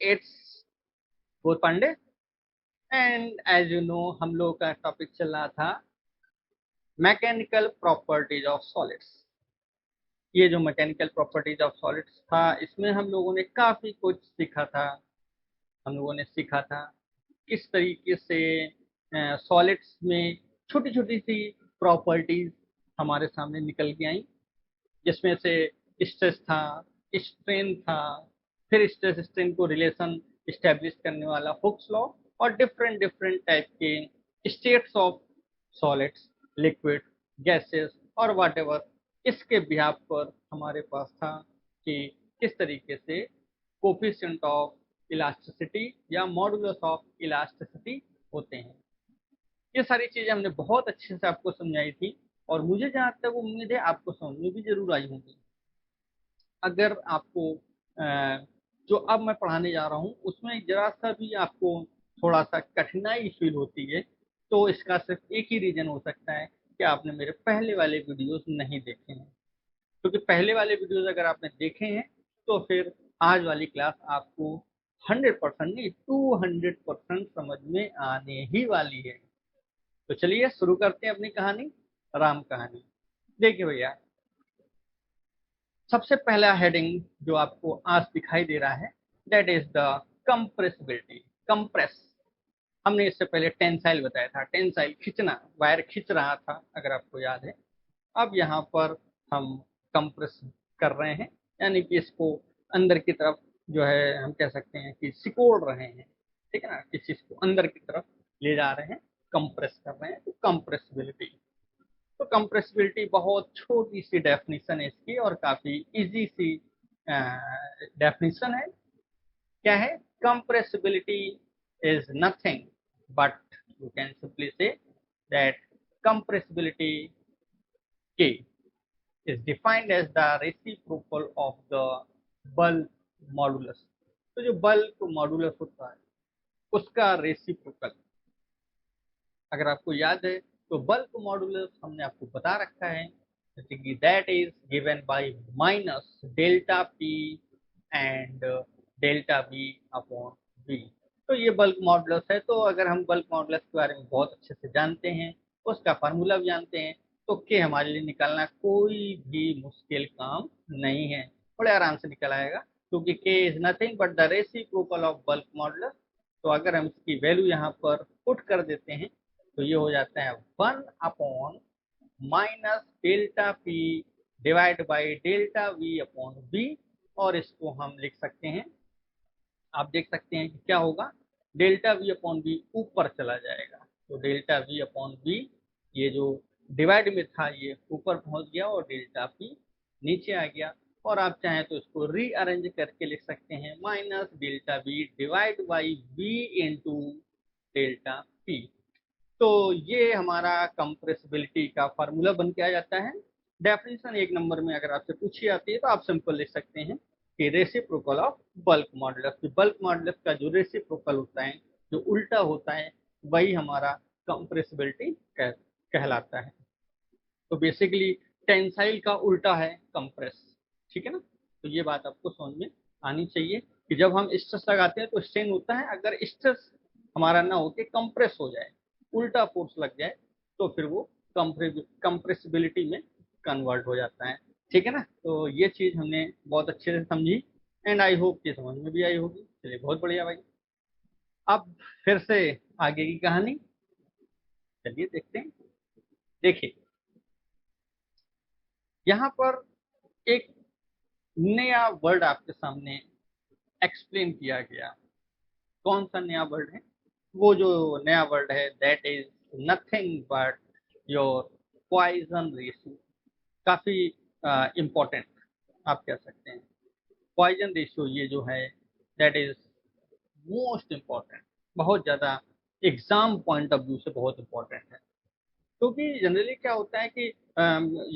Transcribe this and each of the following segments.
It's Bodh Pandey and as you know हम लोग का टॉपिक चल रहा था मैकेनिकल प्रॉपर्टीज ऑफ सॉलिड्स। ये जो मैकेनिकल प्रॉपर्टीज ऑफ सॉलिड्स था इसमें हम लोगों ने काफी कुछ सीखा था। हम लोगों ने सीखा था किस तरीके से सॉलिड्स में छोटी छोटी सी प्रॉपर्टीज हमारे सामने निकल के आई, जिसमें से स्ट्रेस था, स्ट्रेन था, फिर स्ट्रेस स्ट्रेन को रिलेशन स्टेब्लिश करने वाला हुक्स लॉ, और डिफरेंट डिफरेंट टाइप के states of solids, liquid, gases और वाट एवर। इसके बिहाफ पर हमारे पास था कि किस तरीके से कोफिशिएंट ऑफ इलास्टिसिटी या मॉडुलस ऑफ इलास्टिसिटी होते हैं। ये सारी चीजें हमने बहुत अच्छे से आपको समझाई थी और मुझे जहां तक उम्मीद है आपको समझ में भी जरूर आई होंगी। अगर आपको जो अब मैं पढ़ाने जा रहा हूँ उसमें जरा सा भी आपको थोड़ा सा कठिनाई फील होती है तो इसका सिर्फ एक ही रीजन हो सकता है कि आपने मेरे पहले वाले वीडियोस नहीं देखे हैं। क्योंकि पहले वाले वीडियोस अगर आपने देखे हैं तो फिर आज वाली क्लास आपको 100% नहीं 200% समझ में आने ही वाली है। तो चलिए शुरू करते हैं अपनी कहानी, राम कहानी। देखिए भैया, सबसे पहला हेडिंग जो आपको आज दिखाई दे रहा है that is the compressibility. Compress, हमने इससे पहले टेंसाइल बताया था। टेंसाइल खींचना, वायर खींच रहा था अगर आपको याद है। अब यहाँ पर हम कंप्रेस कर रहे हैं, यानी कि इसको अंदर की तरफ जो है हम कह सकते हैं कि सिकोड़ रहे हैं, ठीक है ना, किस चीज को अंदर की तरफ ले जा रहे हैं, कंप्रेस कर रहे हैं, तो कंप्रेसिबिलिटी। तो कंप्रेसिबिलिटी बहुत छोटी सी डेफिनेशन है इसकी और काफी इजी सी डेफिनेशन है। क्या है? Compressibility is nothing but you can simply say that compressibility K is defined as the reciprocal of the bulk modulus। तो जो बल्क मॉडुलस होता है उसका रेसिप्रोकल, अगर आपको याद है तो बल्क मॉडुलस हमने आपको बता रखा है जैसे कि that is given by minus delta P and delta V upon V. तो ये बल्क मॉडुलस है। तो अगर हम बल्क मॉडुलस के बारे में बहुत अच्छे से जानते हैं, उसका फार्मूला भी जानते हैं, तो के हमारे लिए निकालना कोई भी मुश्किल काम नहीं है, बड़े आराम से निकल आएगा क्योंकि के is nothing but the reciprocal of bulk modulus. तो अगर हम इसकी वैल्यू यहाँ पर पुट कर देते हैं तो ये हो जाता है 1 minus delta P divide by delta V upon B. और इसको हम लिख सकते हैं, आप देख सकते हैं कि क्या होगा, डेल्टा वी अपॉन बी ऊपर चला जाएगा। तो डेल्टा वी अपॉन बी ये जो डिवाइड में था ये ऊपर पहुंच गया और डेल्टा पी नीचे आ गया। और आप चाहें तो इसको रीअरेंज करके लिख सकते हैं minus delta V divide by V into delta P. तो ये हमारा कंप्रेसिबिलिटी का फार्मूला बन के आ जाता है। डेफिनेशन एक नंबर में अगर आपसे पूछी जाती है तो आप सिंपल लिख सकते हैं कि reciprocal of bulk modulus. Bulk modulus का जो रेसिप्रोकल होता है, जो उल्टा होता है, वही हमारा कंप्रेसिबिलिटी कहलाता है। तो बेसिकली टेंसाइल का उल्टा है कंप्रेस, ठीक है ना। तो ये बात आपको समझ में आनी चाहिए कि जब हम स्ट्रेस लगाते हैं तो स्ट्रेन होता है, अगर स्ट्रेस हमारा ना होके कंप्रेस हो जाए, उल्टा फोर्स लग जाए, तो फिर वो कंप्रेसिबिलिटी में कन्वर्ट हो जाता है, ठीक है ना। तो ये चीज हमने बहुत अच्छे से समझी एंड आई होप कि समझ में भी आई होगी। चलिए बहुत बढ़िया भाई। अब फिर से आगे की कहानी चलिए देखते हैं। देखिए यहाँ पर एक नया वर्ड आपके सामने एक्सप्लेन किया गया। कौन सा नया वर्ड है? वो जो नया वर्ड है that is nothing but your Poisson ratio. काफी इम्पोर्टेंट आप कह सकते हैं। पॉइजन रेशियो ये जो है दैट इज मोस्ट इम्पोर्टेंट, बहुत ज्यादा एग्जाम पॉइंट ऑफ व्यू से बहुत इम्पोर्टेंट है। क्योंकि जनरली क्या होता है कि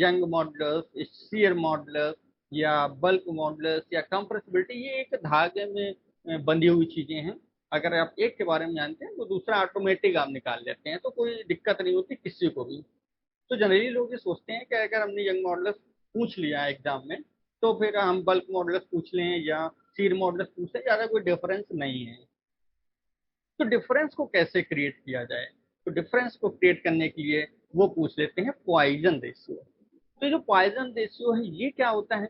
यंग मॉडुलस, शियर मॉडुलस या बल्क मॉडुलस या कंप्रेसिबिलिटी ये एक धागे में बंधी हुई चीजें हैं। अगर आप एक के बारे में जानते हैं तो दूसरा ऑटोमेटिक आप निकाल लेते हैं, तो कोई दिक्कत नहीं होती किसी को भी। तो जनरली लोग ये सोचते हैं कि अगर हमने यंग मॉडुलस पूछ लिया एग्जाम में तो फिर हम बल्क मॉडुलस पूछ लें या सीड मॉडुलस पूछ लें, ज़्यादा कोई डिफरेंस नहीं है। तो डिफरेंस को कैसे क्रिएट किया जाए? तो डिफरेंस को क्रिएट करने के लिए वो पूछ लेते हैं पॉइजन रेशियो। तो जो पॉइजन रेशियो है ये क्या होता है?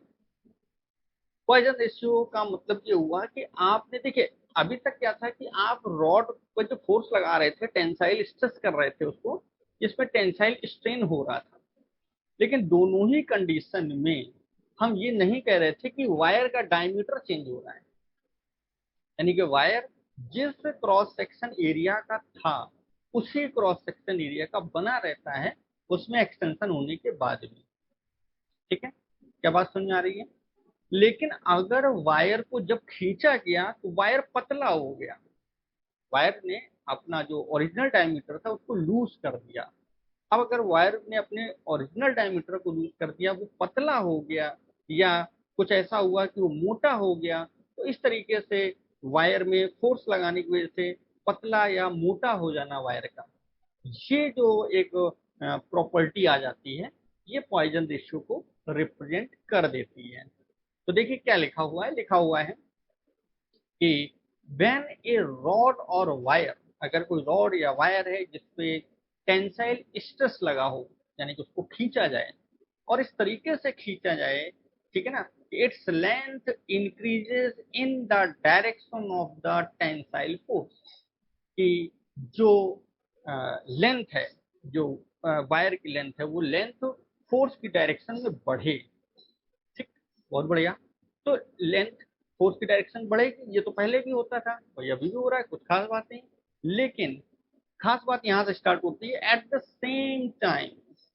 पॉइजन रेशियो का मतलब ये हुआ कि आपने देखिए अभी तक क्या था कि आप रॉड पर जो फोर्स लगा रहे थे, टेंसाइल स्ट्रेस कर रहे थे उसको, जिसमें टेंसाइल स्ट्रेन हो रहा था। लेकिन दोनों ही कंडीशन में हम ये नहीं कह रहे थे कि वायर का डायमीटर चेंज हो रहा है, यानी कि वायर जिस क्रॉस सेक्शन एरिया का था उसी क्रॉस सेक्शन एरिया का बना रहता है उसमें एक्सटेंशन होने के बाद भी। ठीक है, क्या बात समझ में आ रही है? लेकिन अगर वायर को जब खींचा गया तो वायर पतला हो गया, वायर ने अपना जो ओरिजिनल डायमीटर था उसको लूज कर दिया। अब अगर वायर ने अपने ओरिजिनल डायमीटर को लूज कर दिया, वो पतला हो गया या कुछ ऐसा हुआ कि वो मोटा हो गया, तो इस तरीके से वायर में फोर्स लगाने की वजह से पतला या मोटा हो जाना वायर का, ये जो एक प्रॉपर्टी आ जाती है, ये पॉइजन रेशियो को रिप्रेजेंट कर देती है। तो देखिए क्या लिखा हुआ है, लिखा हुआ है कि व्हेन ए रॉड और वायर, अगर कोई रॉड या वायर है जिसपे टेंसाइल स्ट्रेस लगा हो, यानी कि उसको खींचा जाए और इस तरीके से खींचा जाए, ठीक है ना, its length increases in the direction of the tensile force, कि जो लेंथ है, जो वायर की लेंथ है, वो लेंथ फोर्स की डायरेक्शन में बढ़े। ठीक, बहुत बढ़िया। तो लेंथ फोर्स की डायरेक्शन बढ़ेगी, ये तो पहले भी होता था और अभी भी हो रहा है, कुछ खास बात नहीं। लेकिन खास बात यहां से स्टार्ट होती है, एट द सेम टाइम,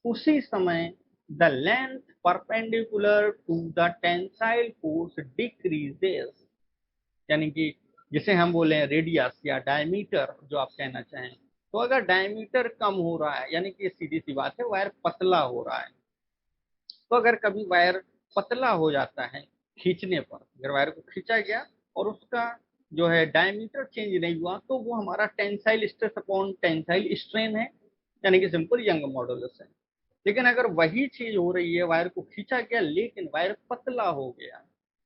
उसी समय the length perpendicular to the tensile force decreases, यानी कि जिसे हम बोले रेडियस या डायमीटर जो आप कहना चाहें, तो अगर डायमीटर कम हो रहा है, यानी कि सीधी सी बात है वायर पतला हो रहा है, तो अगर कभी वायर पतला हो जाता है खींचने पर, अगर वायर को खींचा गया और उसका जो है डायमीटर चेंज नहीं हुआ, तो वो हमारा tensile stress upon tensile strain है, यानी कि सिंपल यंग मॉडुलस है। लेकिन अगर वही चीज हो रही है, वायर को खींचा गया लेकिन वायर पतला हो गया,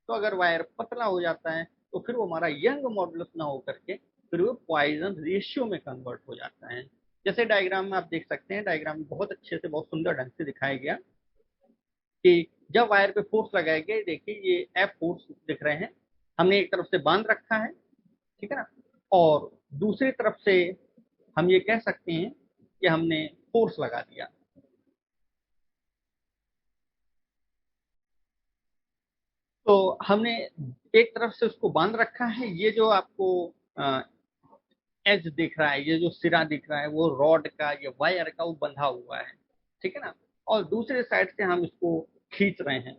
तो अगर वायर पतला हो जाता है तो फिर वो हमारा यंग मॉडुलस ना होकर के फिर वो पॉइजन रेशियो में कन्वर्ट हो जाता है। जैसे डायग्राम में आप देख सकते हैं, डायग्राम में बहुत अच्छे से, बहुत सुंदर ढंग से दिखाया गया कि जब वायर पे फोर्स लगाए गए, देखिए ये एफ फोर्स दिख रहे हैं, हमने एक तरफ से बांध रखा है, ठीक है ना, और दूसरी तरफ से हम ये कह सकते हैं कि हमने फोर्स लगा दिया। तो हमने एक तरफ से उसको बांध रखा है, ये जो आपको एज दिख रहा है, ये जो सिरा दिख रहा है, वो रॉड का या वायर का वो बंधा हुआ है, ठीक है ना, और दूसरे साइड से हम इसको खींच रहे हैं।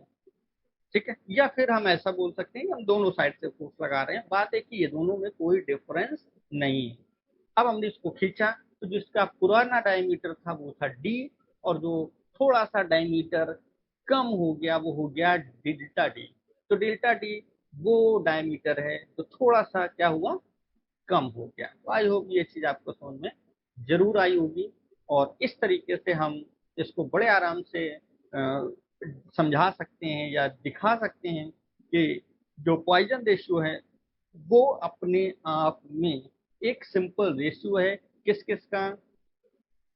ठीक है, या फिर हम ऐसा बोल सकते हैं कि हम दोनों साइड से फोर्स लगा रहे हैं, बात है कि ये दोनों में कोई डिफरेंस नहीं है। अब हमने इसको खींचा तो जिसका पुराना डायमीटर था वो था डी, और जो थोड़ा सा डायमीटर कम हो गया वो हो गया डेल्टा डी। तो डेल्टा डी वो डायमीटर है तो थोड़ा सा क्या हुआ, कम हो गया। तो आई होप ये चीज आपको समझ में जरूर आई होगी, और इस तरीके से हम इसको बड़े आराम से समझा सकते हैं या दिखा सकते हैं कि जो पॉइजन रेशियो है वो अपने आप में एक सिंपल रेशियो है, किस किस का,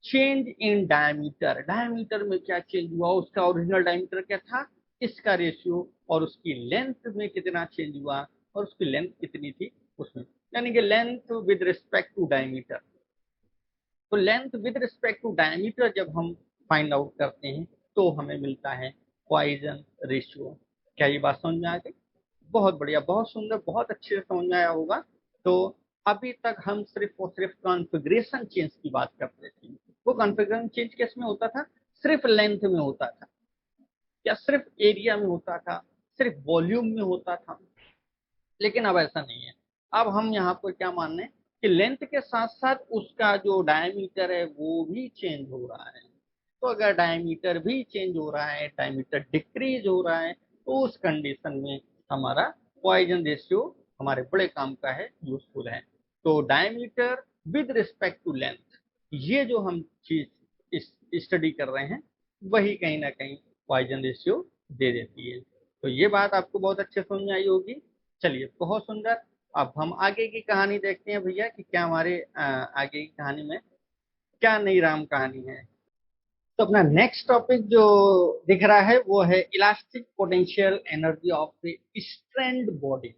चेंज इन डायमीटर, डायमीटर में क्या चेंज हुआ, उसका ओरिजिनल डायमीटर क्या था, इसका रेशियो, और उसकी लेंथ में कितना चेंज हुआ और उसकी लेंथ कितनी थी उसमें, यानी कि length with respect to diameter. तो length with respect to diameter जब हम फाइंड आउट करते हैं तो हमें मिलता है पॉइजन रेशियो। क्या ये बात समझ में आ गई? बहुत बढ़िया, बहुत सुंदर, बहुत अच्छे से समझ में आया होगा। तो अभी तक हम सिर्फ और सिर्फ कॉन्फ़िगरेशन चेंज की बात करते थे। वो कॉन्फ़िगरेशन चेंज किस में होता था? सिर्फ लेंथ में होता था, या सिर्फ एरिया में होता था, सिर्फ वॉल्यूम में होता था। लेकिन अब ऐसा नहीं है, अब हम यहाँ पर क्या मान रहे हैं कि लेंथ के साथ साथ उसका जो डायमीटर है वो भी चेंज हो रहा है। तो अगर डायमीटर भी चेंज हो रहा है, डायमीटर डिक्रीज हो रहा है, तो उस कंडीशन में हमारा पॉइजन रेशियो हमारे बड़े काम का है, यूजफुल है। तो diameter with respect to length, ये जो हम चीज स्टडी कर रहे हैं, वही कहीं ना कहीं पॉइजन रेशियो दे देती है। तो ये बात आपको बहुत अच्छे समझ में आई होगी। चलिए, बहुत सुंदर। अब हम आगे की कहानी देखते हैं भैया कि क्या हमारे आगे की कहानी में क्या नई राम कहानी है। तो अपना नेक्स्ट टॉपिक जो दिख रहा है वो है elastic potential energy of strand body.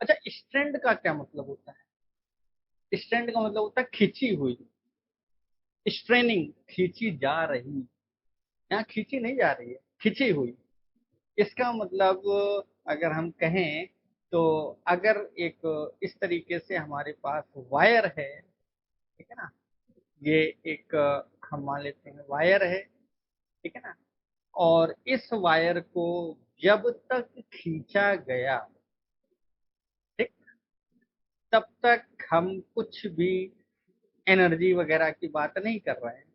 अच्छा, स्ट्रैंड का क्या मतलब होता है? स्ट्रैंड का मतलब होता है खींची हुई, स्ट्रेनिंग, खींची जा रही। यहाँ खींची नहीं जा रही है, खींची हुई। इसका मतलब अगर हम कहें तो अगर एक इस तरीके से हमारे पास वायर है, ठीक है ना, ये एक हम मान लेते हैं वायर है, ठीक है ना, और इस वायर को जब तक खींचा गया, ठीक, तब तक हम कुछ भी एनर्जी वगैरह की बात नहीं कर रहे हैं।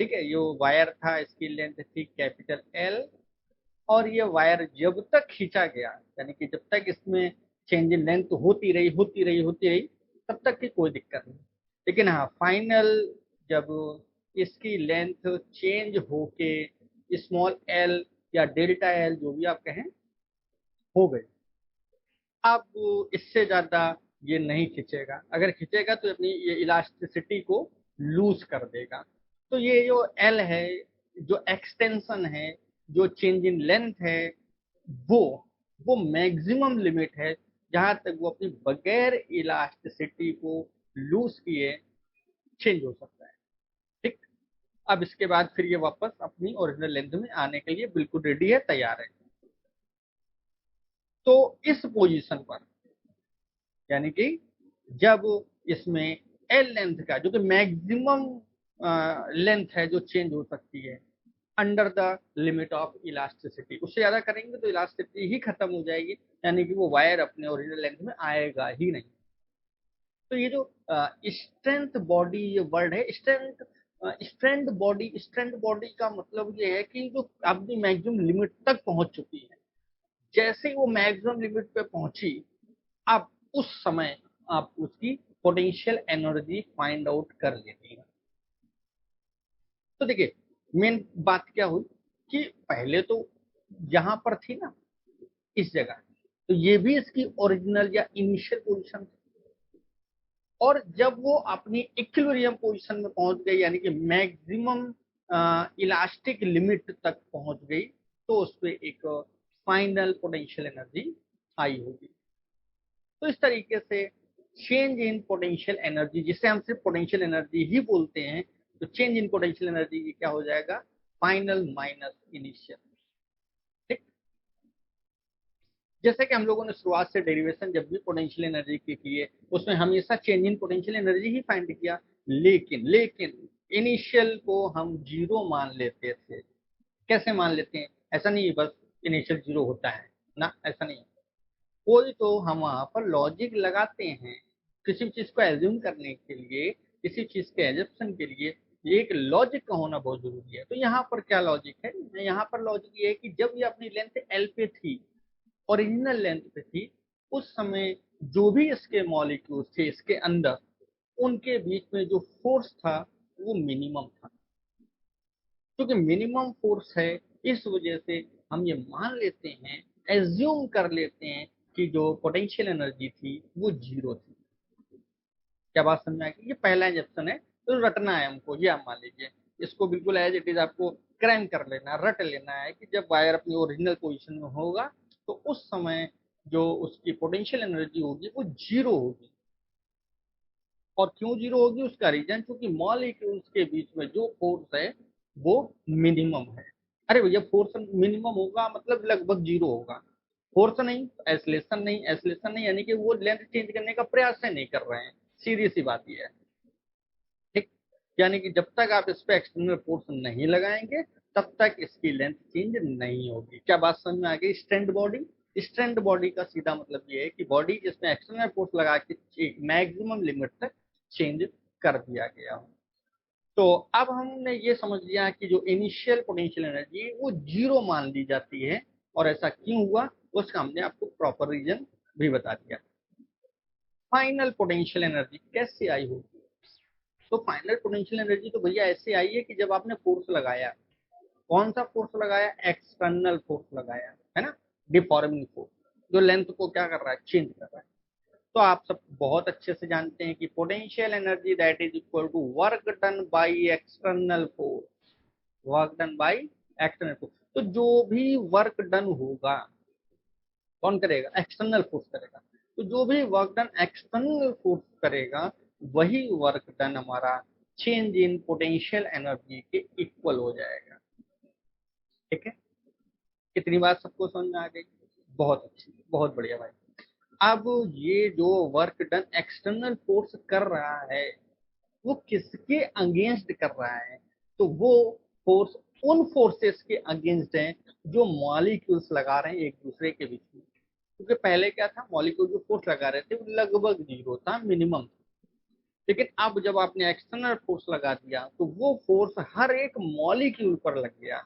ठीक है, ये वायर था, इसकी लेंथ थी कैपिटल एल, और ये वायर जब तक खींचा गया, यानी कि जब तक इसमें चेंज इन लेंथ होती रही होती रही होती रही, तब तक की कोई दिक्कत नहीं। लेकिन हाँ, फाइनल जब इसकी लेंथ चेंज होके स्मॉल एल या डेल्टा एल जो भी आप कहें हो गई, अब इससे ज्यादा ये नहीं खींचेगा। अगर खींचेगा तो अपनी ये इलास्टिसिटी को लूज कर देगा। तो ये जो एल है, जो एक्सटेंशन है, जो चेंज इन लेंथ है, वो वो मैक्सिमम लिमिट है जहां तक वो अपनी बगैर इलास्टिसिटी को लूज किए चेंज हो सकता है। ठीक। अब इसके बाद फिर ये वापस अपनी ओरिजिनल लेंथ में आने के लिए बिल्कुल रेडी है, तैयार है। तो इस पोजीशन पर, यानी कि जब इसमें एल लेंथ का जो कि मैक्सिमम लेंथ है जो चेंज हो सकती है under the limit of elasticity, उससे ज्यादा करेंगे तो इलास्टिसिटी ही खत्म हो जाएगी, यानी कि वो वायर अपने ओरिजिनल लेंथ में आएगा ही नहीं। तो ये जो स्ट्रेंथ बॉडी, ये वर्ड है स्ट्रेंथ, स्ट्रेंथ बॉडी का मतलब ये है कि जो अपनी मैक्सिमम लिमिट तक पहुंच चुकी है, जैसे ही वो मैक्सिमम लिमिट पे पहुंची, आप उस समय आप उसकी पोटेंशियल एनर्जी फाइंड आउट कर लेती है। तो देखिए, मेन बात क्या हुई कि पहले तो यहां पर थी ना, इस जगह, तो ये भी इसकी ओरिजिनल या इनिशियल पोजीशन थी। और जब वो अपनी इक्विलिब्रियम पोजीशन में पहुंच गई, यानी कि मैक्सिमम इलास्टिक लिमिट तक पहुंच गई, तो उस पर एक फाइनल पोटेंशियल एनर्जी आई होगी। तो इस तरीके से चेंज इन पोटेंशियल एनर्जी, जिसे हम सिर्फ पोटेंशियल एनर्जी ही बोलते हैं, तो चेंज इन पोटेंशियल एनर्जी क्या हो जाएगा? Final minus initial. ठीक। जैसे कि हम लोगों ने शुरुआत से डेरिवेशन जब भी पोटेंशियल एनर्जी की किए, उसमें हमेशा change in potential energy he find किया, लेकिन लेकिन इनिशियल को हम जीरो मान लेते थे। कैसे मान लेते हैं? ऐसा नहीं है बस इनिशियल जीरो होता है ना, ऐसा नहीं। कोई तो हम वहां पर लॉजिक लगाते हैं। किसी भी चीज को एज्यूम करने के लिए, किसी चीज के एजप्शन के लिए एक लॉजिक का होना बहुत जरूरी है। तो यहाँ पर क्या लॉजिक है? यहाँ पर लॉजिक ये है कि जब ये अपनी लेंथ एल पे थी, ओरिजिनल लेंथ पे थी, उस समय जो भी इसके मॉलिक्यूल्स थे इसके अंदर, उनके बीच में जो फोर्स था वो मिनिमम था। क्योंकि मिनिमम फोर्स है, इस वजह से हम ये मान लेते हैं, एज्यूम कर लेते हैं कि जो पोटेंशियल एनर्जी थी वो जीरो थी। क्या बात समझ में आएगी? ये पहला एजप्शन है, तो रटना है हमको, ये आप मान लीजिए। इसको बिल्कुल एज इट इज आपको क्रैम कर लेना है, रट लेना है कि जब वायर अपनी ओरिजिनल पोजीशन में होगा तो उस समय जो उसकी पोटेंशियल एनर्जी होगी वो जीरो होगी। और क्यों जीरो होगी? उसका रीजन, क्योंकि मॉलिक्यूल्स के बीच में जो फोर्स है वो मिनिमम है। अरे भैया, फोर्स मिनिमम होगा मतलब लगभग जीरो होगा। फोर्स नहीं, एसलेशन नहीं, एसलेशन नहीं, यानी कि वो लेंथ चेंज करने का प्रयास ही नहीं कर रहे हैं। सीधी सी बात ये है। ठीक। यानी कि जब तक आप इस पे एक्सटर्नल फोर्स नहीं लगाएंगे, तब तक इसकी लेंथ चेंज नहीं होगी। क्या बात समझ में आ गई? स्ट्रेंथ बॉडी, स्ट्रेंथ बॉडी का सीधा मतलब ये है कि बॉडी जिसमें एक्सटर्नल फोर्स लगा के मैक्सिमम लिमिट तक चेंज कर दिया गया हो। तो अब हमने ये समझ लिया कि जो इनिशियल पोटेंशियल एनर्जी है वो जीरो मान ली जाती है, और ऐसा क्यों हुआ उसका हमने आपको प्रॉपर रीजन भी बता दिया। फाइनल पोटेंशियल एनर्जी कैसे आई होगी? तो फाइनल पोटेंशियल एनर्जी तो भैया ऐसे आई है कि जब आपने फोर्स लगाया, कौन सा फोर्स लगाया? एक्सटर्नल फोर्स लगाया। है ना, डिफॉर्मिंग फोर्स, जो लेंथ को क्या कर रहा है, चेंज कर रहा है। तो आप सब बहुत अच्छे से जानते हैं कि potential energy that is equal to work done by external force, work done by external force. तो जो भी वर्क डन होगा कौन करेगा, एक्सटर्नल फोर्स करेगा। तो जो भी वर्क डन एक्सटर्नल फोर्स करेगा वही वर्क डन हमारा चेंज इन पोटेंशियल एनर्जी के इक्वल हो जाएगा। ठीक है, कितनी बात सबको समझ में आ गई? बहुत अच्छी, बहुत बढ़िया भाई। अब ये जो वर्क डन एक्सटर्नल फोर्स कर रहा है वो किसके अगेंस्ट कर रहा है, तो वो फोर्स उन फोर्सेस के अगेंस्ट है जो मॉलिक्यूल्स लगा रहे हैं एक दूसरे के बीच में। क्योंकि पहले क्या था, मॉलिक्यूल जो फोर्स लगा रहे थे वो लगभग जीरो था, मिनिमम। लेकिन अब जब आपने एक्सटर्नल फोर्स लगा दिया तो वो फोर्स हर एक मॉलिक्यूल पर लग गया,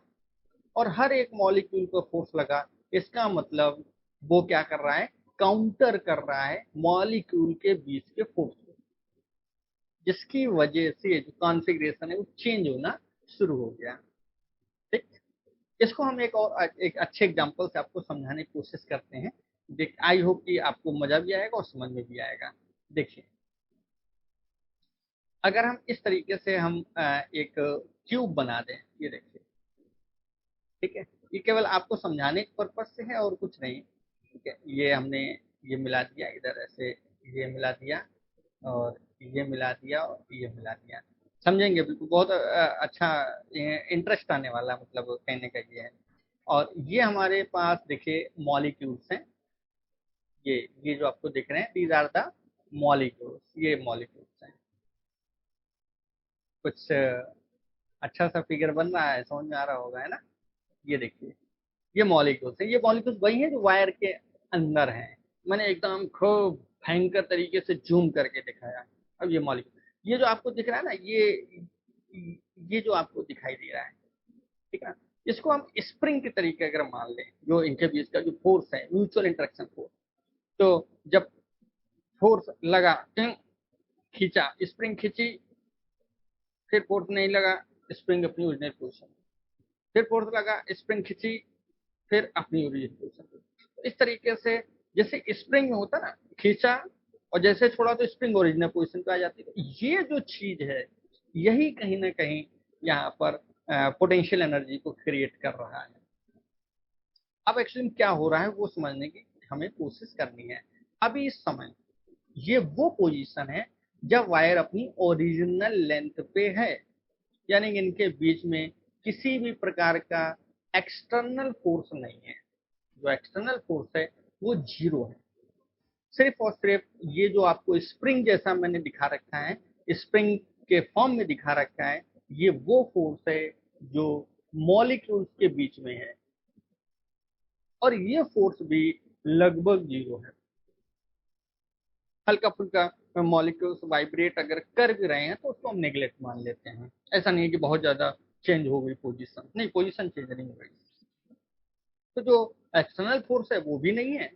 और हर एक मॉलिक्यूल पर फोर्स लगा, इसका मतलब वो क्या कर रहा है, काउंटर कर रहा है मॉलिक्यूल के बीच के फोर्स को, जिसकी वजह से जो कॉन्फ़िगरेशन है वो चेंज होना शुरू हो गया। ठीक, इसको हम एक अच्छे एग्जांपल से आपको समझाने की कोशिश करते हैं। देख, आई होप कि आपको मजा भी आएगा और समझ में भी आएगा। देखिए, अगर हम इस तरीके से हम एक क्यूब बना दें, ये देखिए, ठीक है, ये केवल आपको समझाने के पर्पज से है और कुछ नहीं। ठीक है, ये हमने ये मिला दिया इधर ऐसे, ये मिला दिया और ये मिला दिया और ये मिला दिया, समझेंगे बिल्कुल, बहुत अच्छा इंटरेस्ट आने वाला, मतलब कहने का ये है। और ये हमारे पास देखिए मॉलिक्यूल्स हैं, ये जो आपको दिख रहे हैं दीज आर द मॉलिक्यूल्स, ये मॉलिक्यूल्स हैं। कुछ अच्छा सा फिगर बन रहा है, समझ में आ रहा होगा, है ना? ये देखिए, ये मॉलिक्यूल्स हैं, ये मॉलिक्यूल्स वही हैं जो वायर के अंदर हैं। मैंने एकदम खूब भयंकर तरीके से जूम करके दिखाया। अब ये मॉलिक्यूल, ये जो आपको दिख रहा है ना, ये जो आपको दिखाई दे रहा है, ठीक है, इसको हम स्प्रिंग के तरीके अगर मान लें, जो इनके बीच का जो फोर्स है, म्यूचुअल इंटरेक्शन फोर्स। तो जब फोर्स लगा, खींचा, स्प्रिंग खींची, फिर फोर्स नहीं लगा, स्प्रिंग अपनी ओरिजिनल पोजिशन, फिर फोर्स लगा, स्प्रिंग खींची, फिर अपनी ओरिजिनल पोजिशन। इस तरीके से जैसे स्प्रिंग में होता ना, खींचा और जैसे छोड़ा तो स्प्रिंग ओरिजिनल पोजिशन पे आ जाती है। ये जो चीज है यही कहीं ना कहीं यहाँ पर पोटेंशियल एनर्जी को क्रिएट कर रहा है। अब एक्चुअली क्या हो रहा है वो समझने की हमें कोशिश करनी है। अभी इस समय ये वो पोजीशन है जब वायर अपनी ओरिजिनल लेंथ पे है, यानी इनके बीच में किसी भी प्रकार का एक्सटर्नल फोर्स नहीं है। जो एक्सटर्नल फोर्स है वो जीरो है। सिर्फ और सिर्फ ये जो आपको स्प्रिंग जैसा मैंने दिखा रखा है, स्प्रिंग के फॉर्म में दिखा रखा है, ये वो फोर्स है जो मॉलिक्यूल्स के बीच में है, और ये फोर्स भी लगभग जीरो है। हल्का फुल्का मॉलिक्यूल्स वाइब्रेट अगर कर भी रहे हैं तो उसको हम नेग्लेक्ट मान लेते हैं। ऐसा नहीं है कि बहुत ज्यादा चेंज हो गई पोजीशन, नहीं, पोजीशन चेंज नहीं हो गई। तो जो एक्सटर्नल फोर्स है वो भी नहीं है,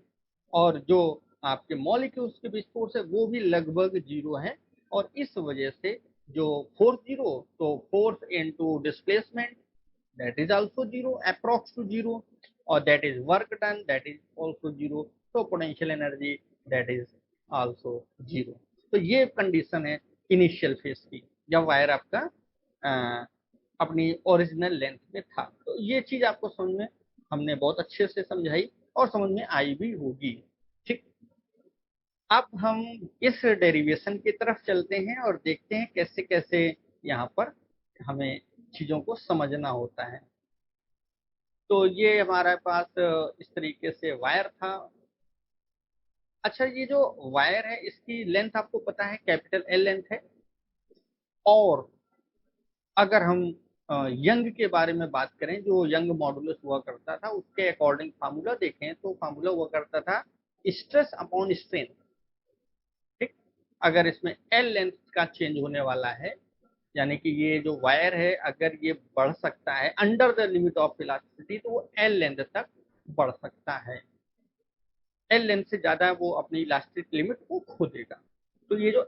और जो आपके मॉलिक्यूल्स के बीच फोर्स है वो भी लगभग जीरो है। और इस वजह से जो फोर्स जीरो, तो force into displacement that is also zero, approx to zero, और that is work done that is also zero. तो potential energy that is also zero. तो ये कंडीशन है इनिशियल फेज की, जब वायर आपका अपनी ओरिजिनल लेंथ में था। तो ये चीज आपको समझ में, हमने बहुत अच्छे से समझाई और समझ में आई भी होगी। ठीक, अब हम इस डेरिवेशन की तरफ चलते हैं और देखते हैं कैसे कैसे यहाँ पर हमें चीजों को समझना होता है। तो ये हमारे पास इस तरीके से वायर था। अच्छा, ये जो वायर है इसकी लेंथ आपको पता है कैपिटल एल लेंथ है। और अगर हम यंग के बारे में बात करें, जो यंग मॉडुलस हुआ करता था उसके अकॉर्डिंग फार्मूला देखें तो फार्मूला हुआ करता था स्ट्रेस अपॉन स्ट्रेन। ठीक, अगर इसमें एल लेंथ का चेंज होने वाला है, यानी कि ये जो वायर है अगर ये बढ़ सकता है under the limit of elasticity तो वो एल लेंथ तक बढ़ सकता है। एल लेंथ से ज्यादा वो अपनी इलास्टिक लिमिट को खो देगा। तो ये जो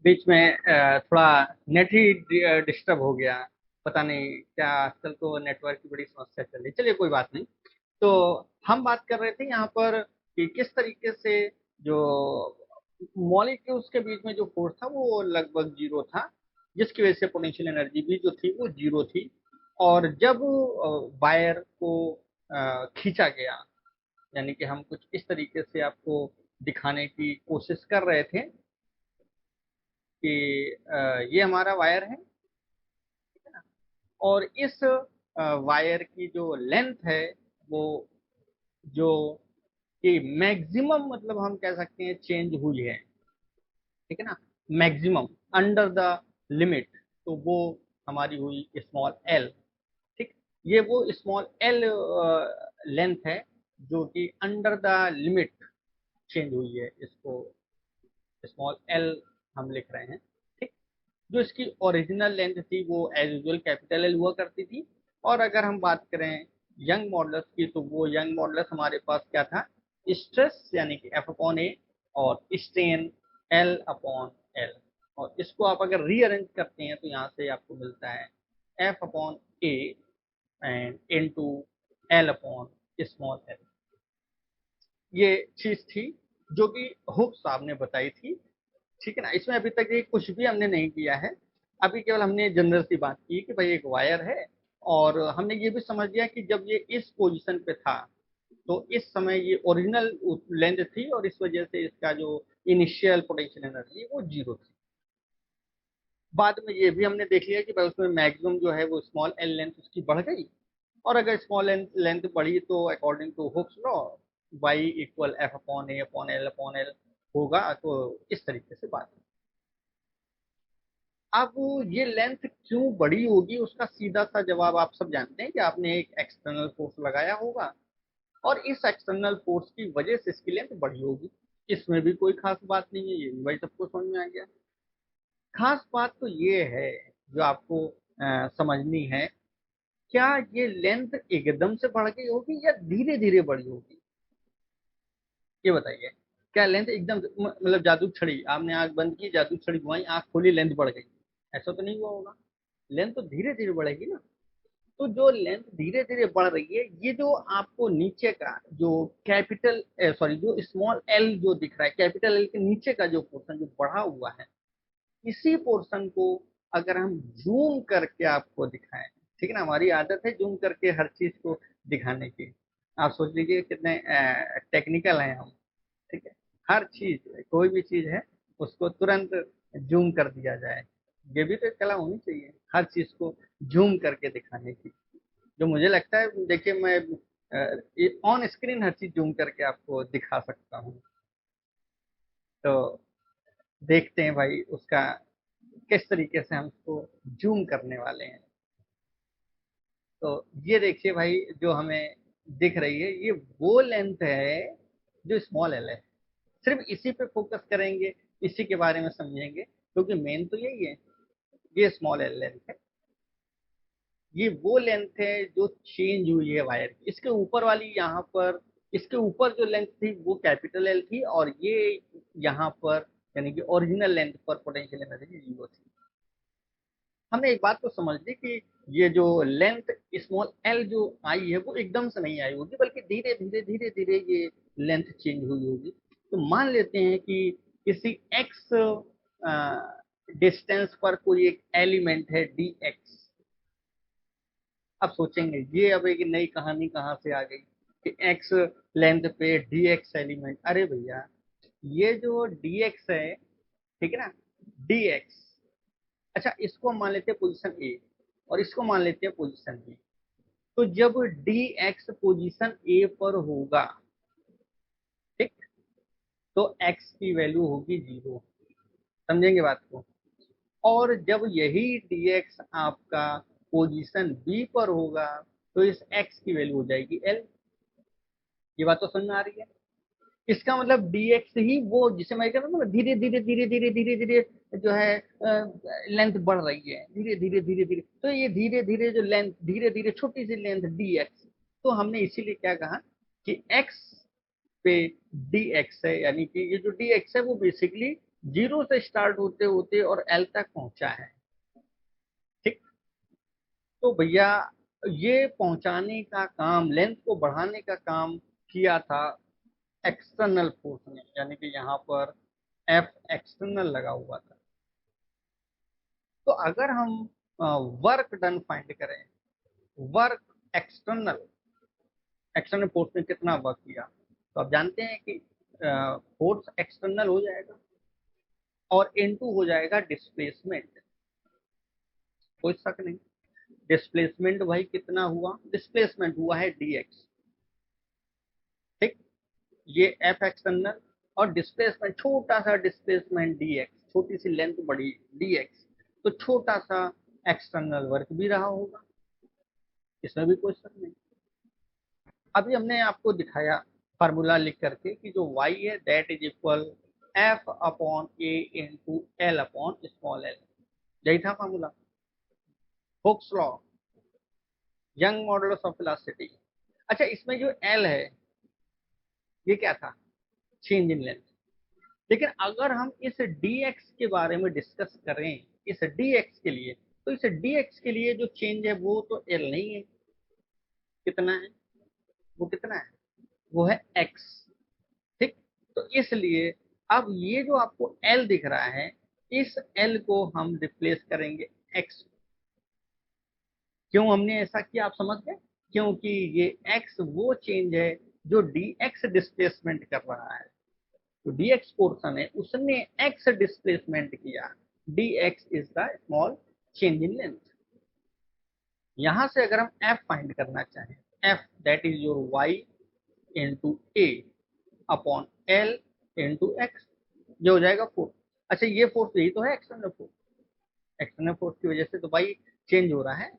बीच में थोड़ा नेट ही डिस्टर्ब हो गया, पता नहीं क्या, आजकल तो नेटवर्क की बड़ी समस्या चल रही है, चलिए कोई बात नहीं। तो हम बात कर रहे थे यहाँ पर कि किस तरीके से जो मॉलिक्यूल्स के बीच में जो फोर्स था वो लगभग जीरो था, जिसकी वजह से पोटेंशियल एनर्जी भी जो थी वो जीरो थी। और जब वायर को खींचा गया, यानी कि हम कुछ इस तरीके से आपको दिखाने की कोशिश कर रहे थे कि ये हमारा वायर है, और इस वायर की जो लेंथ है वो जो कि मैक्सिमम मतलब हम कह सकते हैं चेंज हुई है, ठीक है ना, मैक्सिमम अंडर द लिमिट, तो वो हमारी हुई स्मॉल एल। ठीक, ये वो स्मॉल एल लेंथ है जो कि अंडर द लिमिट चेंज हुई है, इसको स्मॉल एल हम लिख रहे हैं। ठीक, जो इसकी ओरिजिनल लेंथ थी वो एज यूजल कैपिटल एल हुआ करती थी। और अगर हम बात करें यंग मॉडल्स की, तो वो यंग मॉडल्स हमारे पास क्या था, स्ट्रेस यानी कि एफ अपॉन ए, और स्ट्रेन एल अपॉन एल। और इसको आप अगर रीअरेंज करते हैं तो यहाँ से आपको मिलता है F upon A and into L upon small L. ये चीज थी जो कि हुक साहब ने बताई थी, ठीक है ना। इसमें अभी तक ये कुछ भी हमने नहीं किया है, अभी केवल हमने जनरल सी बात की कि भाई एक वायर है, और हमने ये भी समझ लिया कि जब ये इस पोजीशन पे था तो इस समय ये ओरिजिनल लेंथ थी, और इस वजह से इसका जो इनिशियल पोटेंशियल एनर्जी वो जीरो थी। बाद में ये भी हमने देख लिया कि भाई उसमें मैक्सिमम जो है वो स्मॉल एल लेंथ उसकी बढ़ गई, और अगर स्मॉल लेंथ बढ़ी तो according to Hooke's law Y equal F upon L होगा। तो इस तरीके से बात है। अब ये लेंथ क्यों बड़ी होगी उसका सीधा सा जवाब आप सब जानते हैं कि आपने एक एक्सटर्नल फोर्स लगाया होगा, और इस एक्सटर्नल फोर्स की वजह से इसकी लेंथ बड़ी होगी। इसमें भी कोई खास बात नहीं है, ये भी भाई सबको समझ में आ गया। खास बात तो ये है जो आपको समझनी है, क्या ये लेंथ एकदम से बढ़ गई होगी या धीरे धीरे बढ़ी होगी, ये बताइए। क्या लेंथ एकदम मतलब जादू छड़ी, आपने आंख बंद की, जादू छड़ी घुमाई, आंख खोली, लेंथ बढ़ गई, ऐसा तो नहीं हुआ होगा। लेंथ तो धीरे धीरे बढ़ेगी ना। तो जो लेंथ धीरे धीरे बढ़ रही है, ये जो आपको नीचे का जो कैपिटल सॉरी जो स्मॉल एल जो दिख रहा है, कैपिटल एल के नीचे का जो पोर्शन जो बढ़ा हुआ है, इसी पोर्शन को अगर हम जूम करके आपको दिखाएं, ठीक है ना, हमारी आदत है जूम करके हर चीज को दिखाने की। आप सोच लीजिए कितने टेक्निकल हैं हम, ठीक है। हर चीज, कोई भी चीज है उसको तुरंत जूम कर दिया जाए, ये भी तो एक कला होनी चाहिए, हर चीज को जूम करके दिखाने की। जो मुझे लगता है, देखिए मैं ऑन स्क्रीन हर चीज जूम करके आपको दिखा सकता हूँ। तो देखते हैं भाई उसका किस तरीके से हम उसको जूम करने वाले हैं। तो ये देखिए भाई, जो हमें दिख रही है ये वो लेंथ है जो स्मॉल एल है। सिर्फ इसी पे फोकस करेंगे, इसी के बारे में समझेंगे, क्योंकि मेन तो यही है, ये स्मॉल एल लेंथ है। ये वो लेंथ है जो चेंज हुई है वायर की। इसके ऊपर वाली यहाँ पर, इसके ऊपर जो लेंथ थी वो कैपिटल एल थी, और ये यहाँ पर यानी कि ओरिजिनल लेंथ पर पोटेंशियल एनर्जी जीरो थी। हमने एक बात तो समझ ली कि ये जो लेंथ स्मॉल एल जो आई है वो एकदम से नहीं आई होगी, बल्कि धीरे धीरे ये लेंथ चेंज हुई होगी। तो मान लेते हैं कि किसी एक्स डिस्टेंस पर कोई एक एलिमेंट है डी एक्स। अब सोचेंगे ये अब एक नई कहानी कहाँ से आ गई कि एक्स लेंथ पे डी एक्स एलिमेंट। अरे भैया, ये जो डी एक्स है, ठीक है ना, डी एक्स, अच्छा इसको मान लेते हैं पोजीशन ए, और इसको मान लेते हैं पोजीशन बी। तो जब डी एक्स पोजीशन ए पर होगा, ठीक, तो एक्स की वैल्यू होगी जीरो, समझेंगे बात को। और जब यही डी एक्स आपका पोजीशन बी पर होगा, तो इस एक्स की वैल्यू हो जाएगी एल। ये बात तो समझ में आ रही है। इसका मतलब dx ही वो जिसे मैं कह रहा हूँ ना, धीरे धीरे जो है लेंथ बढ़ रही है, धीरे धीरे। तो ये धीरे धीरे जो लेंथ, धीरे धीरे छोटी सी लेंथ dx, तो हमने इसीलिए क्या कहा कि x पे dx है, यानी कि ये जो dx है वो बेसिकली जीरो से स्टार्ट होते होते और l तक पहुंचा है। ठीक, तो भैया ये पहुंचाने का काम, लेंथ को बढ़ाने का काम किया था एक्सटर्नल फोर्स ने, यानी कि यहाँ पर एफ एक्सटर्नल लगा हुआ था। तो अगर हम वर्क डन फाइंड करें, वर्क एक्सटर्नल एक्सटर्नल फोर्स ने कितना वर्क किया, तो आप जानते हैं कि फोर्स एक्सटर्नल हो जाएगा और इनटू हो जाएगा डिस्प्लेसमेंट, कोई शक नहीं। डिस्प्लेसमेंट भाई कितना हुआ, डिस्प्लेसमेंट हुआ है dx, ठीक। ये एफ एक्सटर्नल और डिस्प्लेसमेंट, छोटा सा डिस्प्लेसमेंट dx, छोटी सी लेंथ बढ़ी dx, तो छोटा सा एक्सटर्नल वर्क भी रहा होगा, इसमें भी कोई शक नहीं। अभी हमने आपको दिखाया फार्मूला लिख करके कि जो y है that is equal F upon A into L upon small L, यही था formula, Hooke's law, young modulus of velocity. अच्छा, इसमें जो एल है ये क्या था, चेंज इन लेंथ। लेकिन अगर हम इस dx के बारे में डिस्कस करें, इस dx के लिए, तो इस dx के लिए जो चेंज है वो तो l नहीं है, कितना है, वो कितना है, वो है x, ठीक। तो इसलिए अब ये जो आपको l दिख रहा है, इस l को हम रिप्लेस करेंगे x। क्यों हमने ऐसा किया आप समझ गए, क्योंकि ये x वो चेंज है जो dx डिस्प्लेसमेंट कर रहा है, तो dx पोर्शन है उसने x डिस्प्लेसमेंट किया, dx is the small change in length. यहां से अगर हम f फाइंड करना चाहें, f that is your y into A upon L into x, ये हो जाएगा फोर्स। अच्छा, ये फोर्स यही तो है एक्सटर्नल फोर्स, एक्सटर्नल फोर्स की वजह से तो भाई चेंज हो रहा है।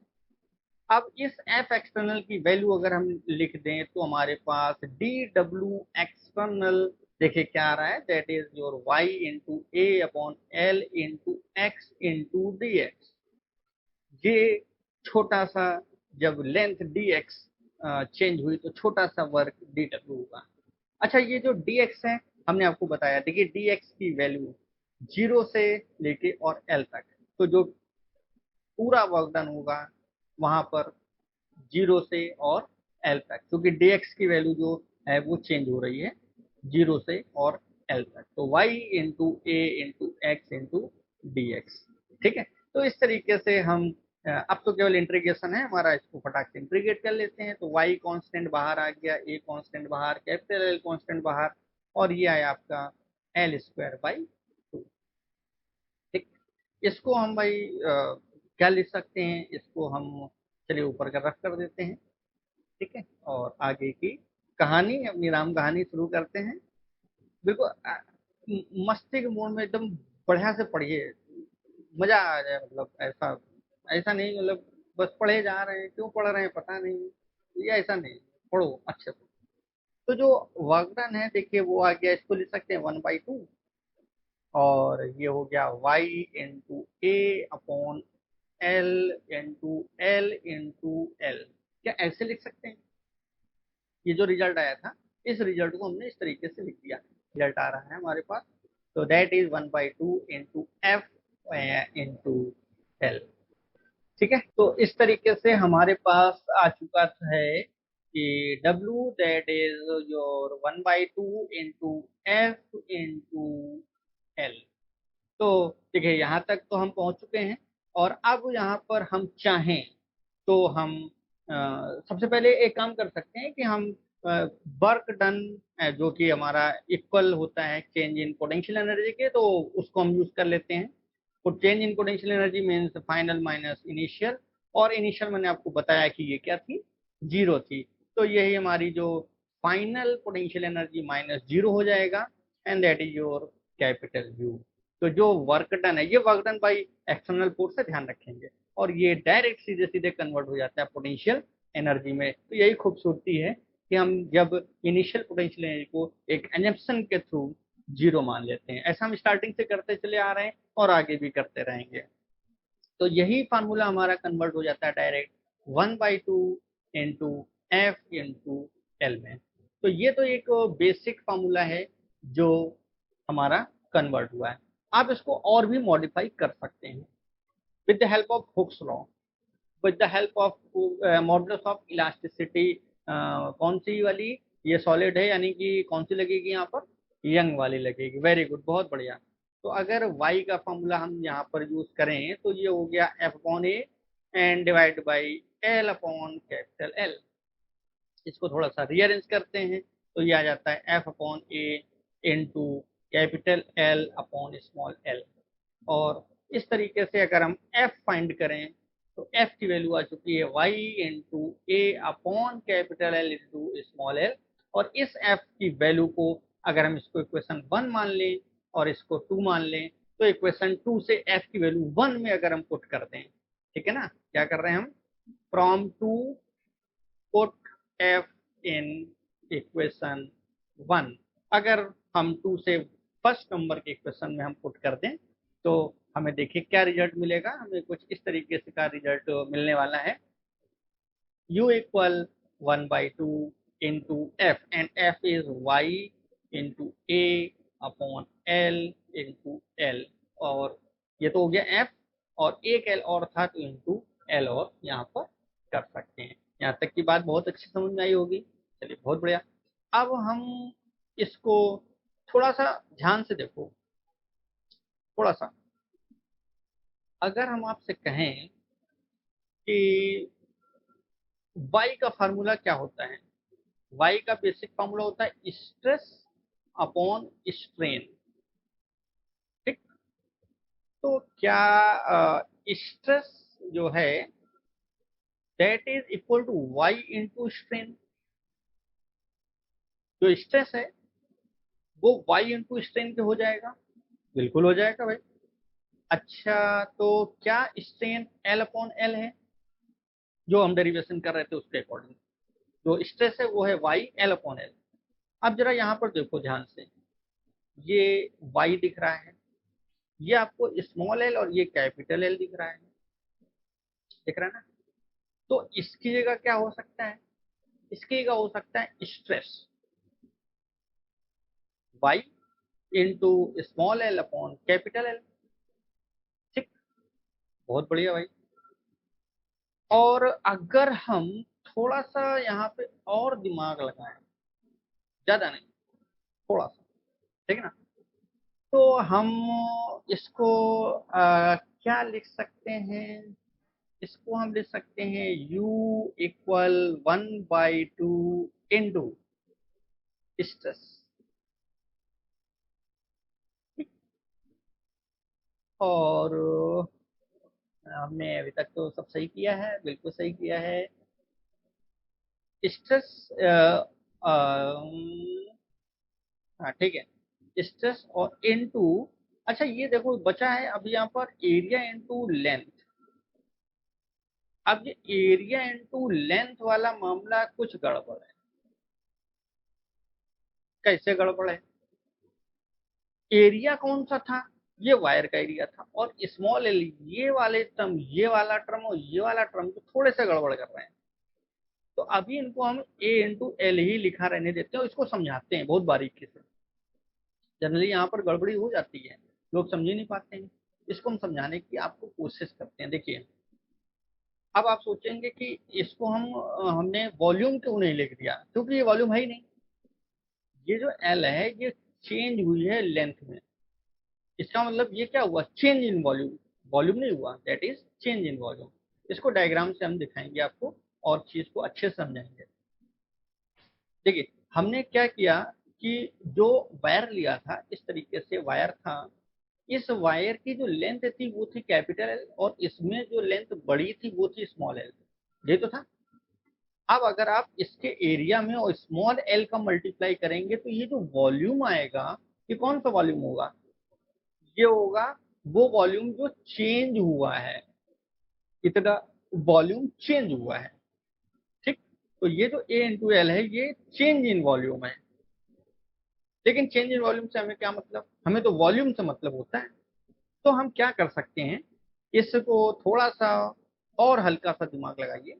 अब इस एफ एक्सटर्नल की वैल्यू अगर हम लिख दें तो हमारे पास डी डब्ल्यू एक्सटर्नल, देखिए क्या आ रहा है, that is your y into A upon L into X into D x. ये छोटा सा, जब लेंथ dx चेंज हुई तो छोटा सा वर्क dw होगा। अच्छा, ये जो dx है हमने आपको बताया, देखिए dx की वैल्यू 0 से लेके और l तक, तो जो पूरा वर्क डन होगा वहां पर 0 से और l तक, क्योंकि dx की वैल्यू जो है वो चेंज हो रही है 0 से और l तक, तो y into A into X into D X, ठीक है। तो इस तरीके से हम अब तो केवल इंटीग्रेशन है हमारा, इसको फटाक से इंटीग्रेट कर लेते हैं, तो y कांस्टेंट बाहर आ गया, a कांस्टेंट बाहर, कैपिटल L कांस्टेंट बाहर, और ये आया आपका l स्क्वायर बाई 2, ठीक। इसको हम भाई क्या लिख सकते हैं, इसको हम चलिए ऊपर का रख कर देते हैं, ठीक है, और आगे की कहानी, अपनी राम कहानी शुरू करते हैं। बिल्कुल मस्ती के मूड में एकदम बढ़िया से पढ़िए, मजा आ जाए, मतलब ऐसा ऐसा नहीं, मतलब बस पढ़े जा रहे हैं, क्यों पढ़ रहे हैं पता नहीं, ये ऐसा नहीं, पढ़ो अच्छे से। तो जो वर्कडन है देखिए वो आ गया, इसको लिख सकते हैं 1/2, और ये हो गया y into A upon L into L into L, क्या ऐसे लिख सकते हैं। ये जो रिजल्ट आया था, इस रिजल्ट को हमने इस तरीके से लिख दिया, रिजल्ट आ रहा है हमारे पास, तो that is 1/2 into F into L, ठीक है। तो इस तरीके से हमारे पास आ चुका है कि W that is your 1/2 into F into L. तो देखिए यहाँ तक तो हम पहुंच चुके हैं, और अब यहाँ पर हम चाहें तो हम सबसे पहले एक काम कर सकते हैं कि हम वर्क डन जो कि हमारा इक्वल होता है चेंज इन पोटेंशियल एनर्जी के, तो उसको हम यूज कर लेते हैं। तो change in potential energy means final minus initial, और इनिशियल मैंने आपको बताया कि ये क्या थी, 0 थी, तो यही हमारी जो फाइनल पोटेंशियल एनर्जी माइनस 0 हो जाएगा, and that is your capital you. तो जो वर्क डन है, ये work done by external force से ध्यान रखेंगे, और ये डायरेक्ट सीधे सीधे कन्वर्ट हो जाता है पोटेंशियल एनर्जी में। तो यही खूबसूरती है कि हम जब इनिशियल पोटेंशियल एनर्जी को एक एजम्पशन के थ्रू 0 मान लेते हैं, ऐसा हम स्टार्टिंग से करते चले आ रहे हैं और आगे भी करते रहेंगे। तो यही फार्मूला हमारा कन्वर्ट हो जाता है direct 1/2 into F into L में। तो ये तो एक बेसिक फार्मूला है जो हमारा कन्वर्ट हुआ है। आप इसको और भी मॉडिफाई कर सकते हैं with the help of Hooke's law. With the help of modulus of elasticity, कौन सी वाली, ये सॉलिड है यानी कि कौन सी लगेगी यहाँ पर, यंग वाली लगेगी। वेरी गुड, बहुत बढ़िया। तो अगर y का फॉर्मूला हम यहाँ पर यूज करें तो ये हो गया f upon A and divide by l upon capital L। इसको थोड़ा सा रीअरेंज करते हैं तो ये आ जाता है f upon A into capital L upon small l। और इस तरीके से अगर हम f फाइंड करें तो f की वैल्यू आ चुकी है y into A upon capital L into small l। और इस f की वैल्यू को अगर हम इसको इक्वेशन 1 मान लें और इसको 2 मान लें तो इक्वेशन 2 से f की वैल्यू 1 में अगर हम पुट कर दें, ठीक है ना, क्या कर रहे हैं हम, from two put f in equation 1। अगर हम 2 से फर्स्ट नंबर के इक्वेशन में हम पुट कर दें तो हमें देखिए क्या रिजल्ट मिलेगा। हमें कुछ इस तरीके से का रिजल्ट मिलने वाला है, u equal 1/2 into F and F is y into A upon L into L. और ये तो हो गया f, और एक l और था तो इंटू l और यहाँ पर कर सकते हैं। यहाँ तक की बात बहुत अच्छी समझ में आई होगी। चलिए बहुत बढ़िया। अब हम इसको थोड़ा सा ध्यान से देखो, थोड़ा सा अगर हम आपसे कहें कि y का फार्मूला क्या होता है, y का बेसिक फार्मूला होता है स्ट्रेस अपॉन स्ट्रेन। ठीक, तो क्या स्ट्रेस जो है that is equal to y into strain. जो स्ट्रेस है वो y इंटू स्ट्रेन के हो जाएगा, बिल्कुल हो जाएगा भाई। अच्छा, तो क्या स्ट्रेन L अपॉन L है, जो हम डेरिवेशन कर रहे थे उसके अकॉर्डिंग जो स्ट्रेस है वो है y L अपॉन L। अब जरा यहाँ पर देखो ध्यान से, ये y दिख रहा है, ये आपको स्मॉल l और ये कैपिटल L दिख रहा है, दिख रहा है ना। तो इसकी जगह क्या हो सकता है, इसकी जगह हो सकता है stress y into small l upon capital L। ठीक, बहुत बढ़िया भाई। और अगर हम थोड़ा सा यहाँ पे और दिमाग लगाएं, ज्यादा नहीं, थोड़ा सा, ठीक है ना, तो हम इसको क्या लिख सकते हैं, इसको हम लिख सकते हैं u इक्वल 1/2 इंटू स्ट्रेस। और हमने अभी तक तो सब सही किया है, बिल्कुल सही किया है। स्ट्रेस, हाँ ठीक है, स्ट्रेस और इनटू, अच्छा ये देखो बचा है अभी यहाँ पर एरिया इनटू लेंथ। अब ये एरिया इनटू लेंथ वाला मामला कुछ गड़बड़ है। कैसे गड़बड़ है, एरिया कौन सा था, ये वायर का एरिया था, और स्मॉल एल ये वाले टर्म, ये वाला टर्म और ये वाला टर्म तो थोड़े से गड़बड़ कर रहे हैं। तो अभी इनको हम ए इंटू एल ही लिखा रहने देते हैं और इसको समझाते हैं बहुत बारीकी से। जनरली यहाँ पर गड़बड़ी हो जाती है, लोग समझ ही नहीं पाते हैं। इसको हम समझाने की आपको कोशिश करते हैं। देखिए अब आप सोचेंगे कि इसको हमने वॉल्यूम क्यों नहीं लिख दिया, क्योंकि ये वॉल्यूम है ही नहीं। ये जो एल है ये चेंज हुई है लेंथ में, इसका मतलब ये क्या हुआ, चेंज इन वॉल्यूम। वॉल्यूम नहीं हुआ, that is change in volume. इसको डायग्राम से हम दिखाएंगे आपको और चीज को अच्छे से समझाएंगे। देखिए हमने क्या किया कि जो वायर लिया था, इस तरीके से वायर था, इस वायर की जो लेंथ थी वो थी कैपिटल एल और इसमें जो लेंथ बड़ी थी वो थी स्मॉल एल, ये तो था। अब अगर आप इसके एरिया में और स्मॉल एल का मल्टीप्लाई करेंगे तो ये जो वॉल्यूम आएगा ये कौन सा वॉल्यूम होगा, ये होगा वो वॉल्यूम जो चेंज हुआ है, कितना वॉल्यूम चेंज हुआ है। ठीक, तो ये जो ए इंटू एल है ये चेंज इन वॉल्यूम है। लेकिन चेंज इन वॉल्यूम से हमें क्या मतलब, हमें तो वॉल्यूम से मतलब होता है। तो हम क्या कर सकते हैं, इसको थोड़ा सा और हल्का सा दिमाग लगाइए,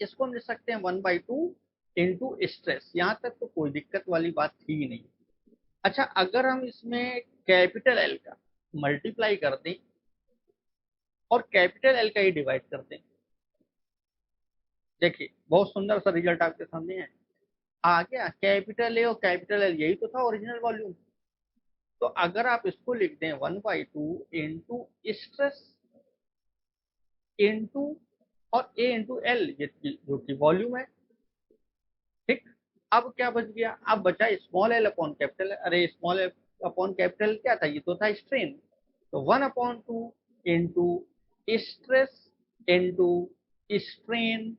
इसको हम लिख सकते हैं 1/2 इंटू स्ट्रेस। यहाँ तक तो कोई दिक्कत वाली बात थी ही नहीं। अच्छा, अगर हम इसमें कैपिटल एल का मल्टीप्लाई कर दें और कैपिटल एल का ही डिवाइड कर दें देखिए बहुत सुंदर सा रिजल्ट आपके सामने है। आ गया कैपिटल ए और कैपिटल एल, यही तो था ओरिजिनल वॉल्यूम। तो अगर आप इसको लिख दें 1/2 इंटू स्ट्रेस इंटू और ए इंटू एल, जो कि वॉल्यूम है, ठीक। अब क्या बच गया, अब बचा स्मॉल एल अपॉन कैपिटल। अरे स्मॉल एल अपॉन कैपिटल क्या था, ये तो था स्ट्रेन। तो 1/2 into stress into strain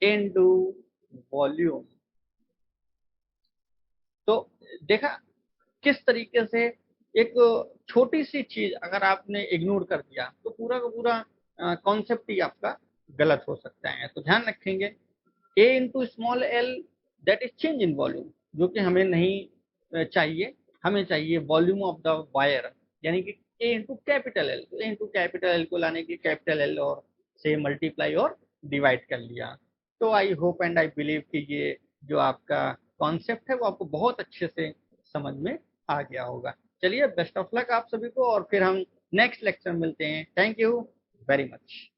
into volume. तो देखा किस तरीके से एक छोटी सी चीज अगर आपने इग्नोर कर दिया तो पूरा का पूरा कॉन्सेप्ट ही आपका गलत हो सकता है। तो ध्यान रखेंगे, A into small L that is change in volume, जो कि हमें नहीं चाहिए। हमें चाहिए वॉल्यूम ऑफ द वायर, यानी कि ए इंटू कैपिटल एल। ए इंटू कैपिटल एल को लाने के लिए कैपिटल एल और से मल्टीप्लाई और डिवाइड कर लिया। तो I hope and I believe कि ये जो आपका कॉन्सेप्ट है वो आपको बहुत अच्छे से समझ में आ गया होगा। चलिए बेस्ट ऑफ लक आप सभी को, और फिर हम नेक्स्ट लेक्चर मिलते हैं। Thank you very much.